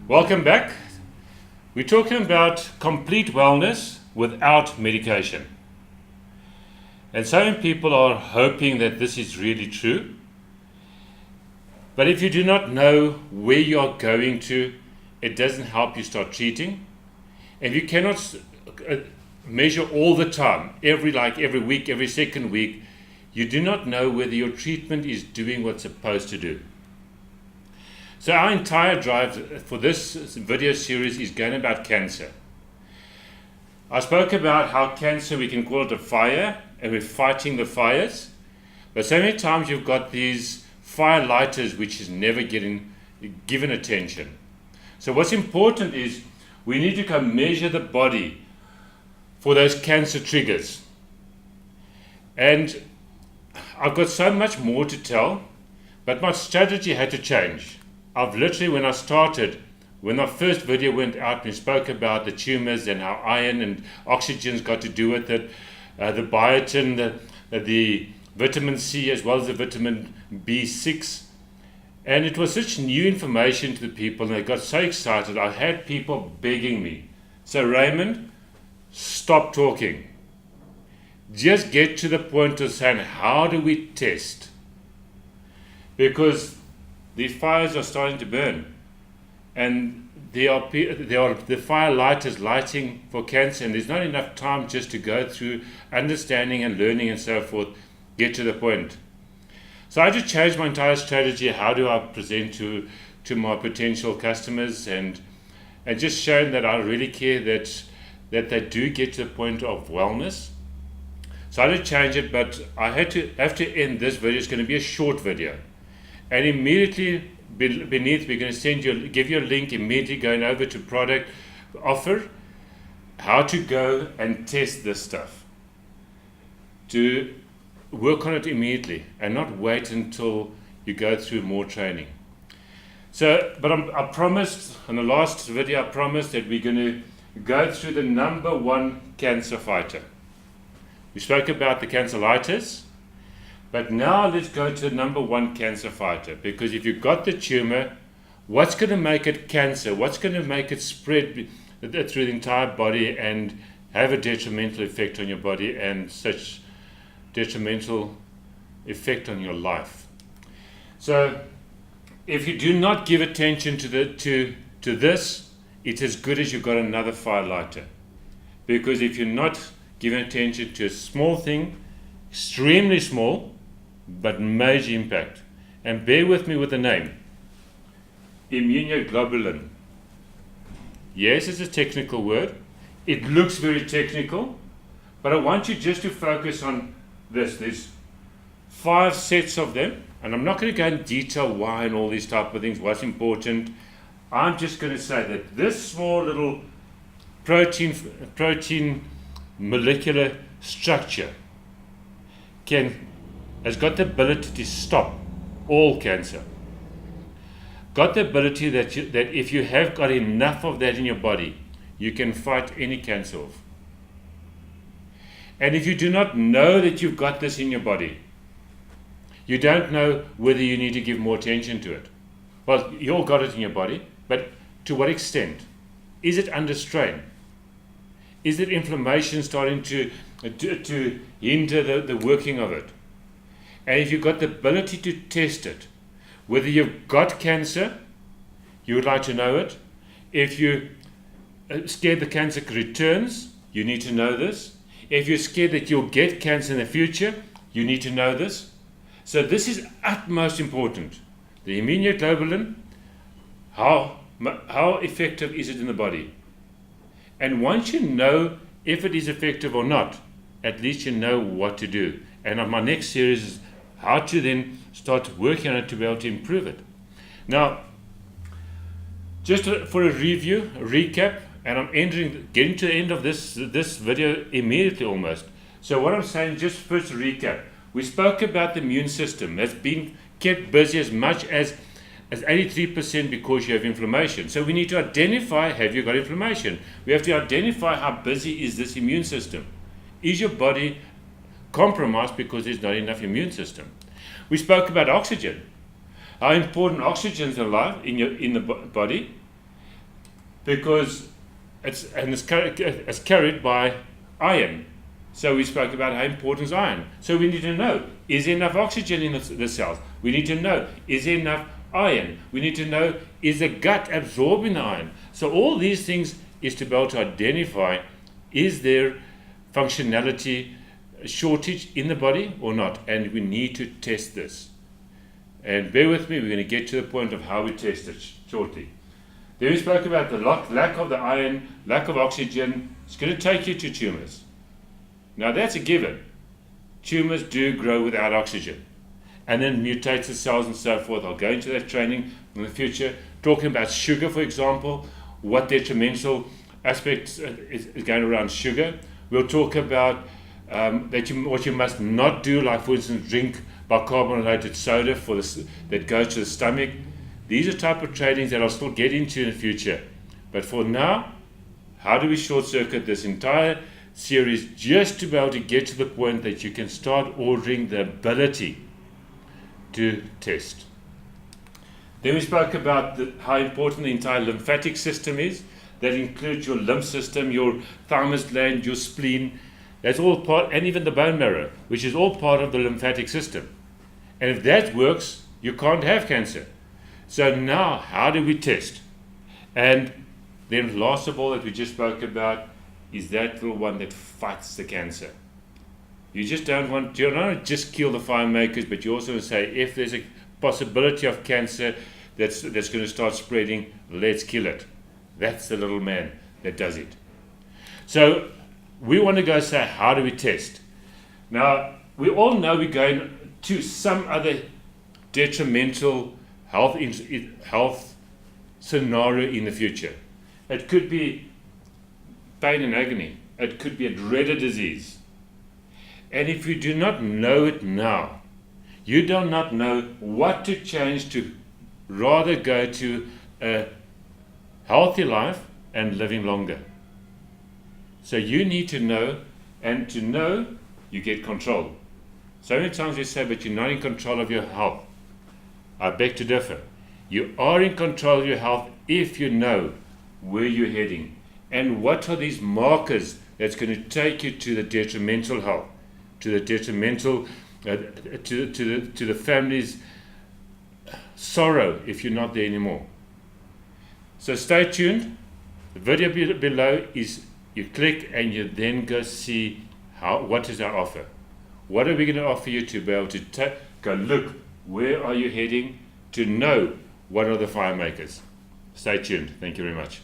Welcome back. We're talking about complete wellness without medication. And some people are hoping that this is really true. But if you do not know where you are going to, it doesn't help you start treating. And you cannot measure all the time, every week, every second week, you do not know whether your treatment is doing what's supposed to do. So our entire drive for this video series is going about cancer. I spoke about how cancer, we can call it a fire, and we're fighting the fires. But so many times you've got these fire lighters which is never getting given attention. So what's important is we need to go measure the body for those cancer triggers. And I've got so much more to tell, but my strategy had to change. I've literally, when our first video went out, we spoke about the tumors and how iron and oxygen's got to do with it, the biotin, the vitamin C, as well as the vitamin B6. And it was such new information to the people, and they got so excited. I had people begging me, so Raymond, stop talking. Just get to the point of saying, how do we test? Because these fires are starting to burn, and there are the fire lighters lighting for cancer, and there's not enough time just to go through understanding and learning and so forth, get to the point. So I just changed my entire strategy. How do I present to my potential customers, and just showing that I really care that they do get to the point of wellness. So I did change it, but I have to end this video. It's going to be a short video. And immediately beneath, we're going to give you a link immediately going over to product offer, how to go and test this stuff. To work on it immediately and not wait until you go through more training. So, but I promised, in the last video, I promised that we're going to go through the number one cancer fighter. We spoke about the cancer lighters. But now let's go to the number one cancer fighter, because if you've got the tumor, what's going to make it cancer? What's going to make it spread through the entire body and have a detrimental effect on your body and such detrimental effect on your life? So if you do not give attention to this, it's as good as you've got another fire lighter. Because if you're not giving attention to a small thing, extremely small, but major impact. And bear with me with the name. Immunoglobulin. Yes, it's a technical word. It looks very technical, but I want you just to focus on this. There's 5 sets of them, and I'm not going to go in detail why and all these type of things, what's important. I'm just going to say that this small little protein molecular structure has got the ability to stop all cancer. Got the ability that if you have got enough of that in your body, you can fight any cancer off. And if you do not know that you've got this in your body, you don't know whether you need to give more attention to it. Well, you all got it in your body, but to what extent? Is it under strain? Is it inflammation starting to hinder the working of it? And if you've got the ability to test it, whether you've got cancer, you would like to know it. If you're scared the cancer returns, you need to know this. If you're scared that you'll get cancer in the future, you need to know this. So this is utmost important. The immunoglobulin, how effective is it in the body? And once you know if it is effective or not, at least you know what to do. And on my next series is how to then start working on it to be able to improve it. Now, just for a review, a recap, and I'm getting to the end of this video immediately almost. So what I'm saying, just first recap. We spoke about the immune system that's been kept busy as much as 83% because you have inflammation. So we need to identify, have you got inflammation? We have to identify how busy is this immune system. Is your body compromised because there's not enough immune system? We spoke about oxygen, how important oxygen is in the body, because it's carried by iron. So we spoke about how important is iron. So we need to know, is there enough oxygen in the cells? We need to know, is there enough iron? We need to know, is the gut absorbing the iron? So all these things is to be able to identify, is there functionality shortage in the body or not? And we need to test this. And bear with me, we're going to get to the point of how we test it shortly. Then we spoke about the lack of the iron, lack of oxygen. It's going to take you to tumors. Now that's a given. Tumors do grow without oxygen. And then mutate the cells and so forth. I'll go into that training in the future. Talking about sugar, for example, what detrimental aspects is going around sugar. We'll talk about what you must not do, like for instance, drink bicarbonated soda that goes to the stomach. These are type of trainings that I'll still get into in the future. But for now, how do we short circuit this entire series just to be able to get to the point that you can start ordering the ability to test. Then we spoke about how important the entire lymphatic system is. That includes your lymph system, your thymus gland, your spleen. That's all part, and even the bone marrow, which is all part of the lymphatic system. And if that works, you can't have cancer. So now, how do we test? And then last of all that we just spoke about is that little one that fights the cancer. You don't just kill the fire makers, but you also say, if there's a possibility of cancer that's going to start spreading, let's kill it. That's the little man that does it. So we want to go say, how do we test? Now, we all know we're going to some other detrimental health scenario in the future. It could be pain and agony. It could be a dreaded disease. And if you do not know it now, you do not know what to change to rather go to a healthy life and living longer. So you need to know, and to know, you get control. So many times we say, but you're not in control of your health. I beg to differ. You are in control of your health if you know where you're heading and what are these markers that's going to take you to the detrimental health, to the detrimental, to the family's sorrow if you're not there anymore. So stay tuned. The video below is you click and you then go see what is our offer. What are we going to offer you to be able to go look, where are you heading, to know what are the fire makers. Stay tuned. Thank you very much.